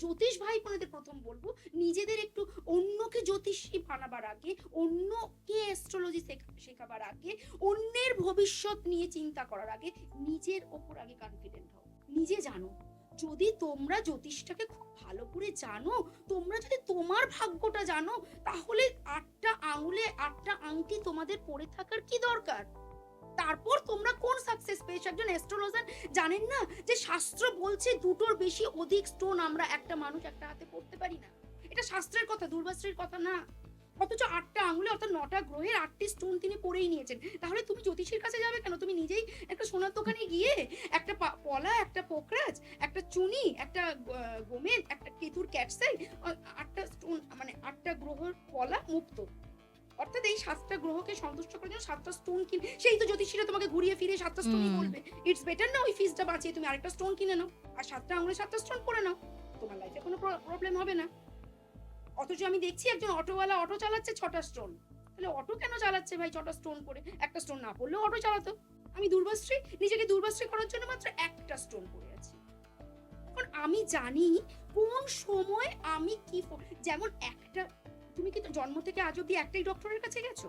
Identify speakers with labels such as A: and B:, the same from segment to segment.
A: জ্যোতিষ ভাই বোনেদের প্রথম বলবো, নিজেদের একটু অন্যকে জ্যোতিষী বানাবার আগে, অন্যকে অ্যাস্ট্রোলজি শেখাবার আগে, অন্যের ভবিষ্যৎ নিয়ে চিন্তা করার আগে নিজের ওপর আগে কনফিডেন্ট হও। নিজে জানো, যদি তোমরা জ্যোতিষটাকে খুব ভালো করে জানো, তোমরা যদি তোমার ভাগ্যটা জানো, তাহলে 8টা আঙুলে 8টা আংটি তোমাদের পড়ে থাকার কি দরকার? তারপর তোমরা কোন সাকসেস পেয়েছো? একজন অ্যাস্ট্রোলজার জানেন না যে শাস্ত্র বলছে 2টোর বেশি অধিক স্টোন আমরা একটা মানুষ একটা হাতে পড়তে পারি না। এটা শাস্ত্রের কথা, দুর্বাশ্রীর কথা না। অথচ 8টা আঙুলে অর্থাৎ 9টা গ্রহের 8টি স্টোন তিনি পড়েই নিয়েছেন। তাহলে তুমি জ্যোতিষীর কাছে যাবে কেন? তুমি নিজেই একটা সোনার দোকানে গিয়ে একটা পলা, একটা পোকরাজ, একটা চুনি, একটা গোমেদ, একটা কেতুর ক্যাটসাই, 8টা স্টোন মানে 8টা গ্রহের পলা মুক্ত, অর্থাৎ এই 7টা গ্রহকে সন্তুষ্ট করার জন্য 7টা স্টোন কিনে, সেই তো জ্যোতিষীরা তোমাকে ঘুরিয়ে ফিরে 7টা স্টোনই বলবে। ইটস বেটার না ওই ফিসটা বাঁচিয়ে তুমি আরেকটা স্টোন কিনে নাও আর 7টা আঙুলে 7টা স্টোন পরে নাও, তোমার লাইফে কোনো প্রবলেম হবে না। অথচ আমি দেখছি একজন অটোওয়ালা অটো চালাচ্ছে 6টা স্টোন। তাহলে অটো কেন চালাচ্ছে ভাই 6টা স্টোন পরে? একটা স্টোন না পড়লেও অটো চালাতো। আমি দুর্বাশ্রী, নিজেকে দুর্বাশ্রী করার জন্য মাত্র একটা স্টোন পরে আছি। এখন আমি জানি কোন সময় আমি কি, যেমন একটা, তুমি কি জন্ম থেকে আজ অব্দি একটাই ডক্টরের কাছে গেছো?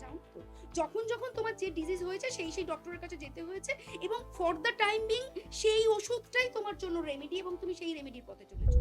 A: জানো তো, যখন যখন তোমার যে ডিজিজ হয়েছে সেই ডক্টরের কাছে যেতে হয়েছে, এবং ফর দ্য টাইম বিং সেই ওষুধটাই তোমার জন্য রেমেডি, এবং তুমি সেই রেমেডির পথে চলেছো।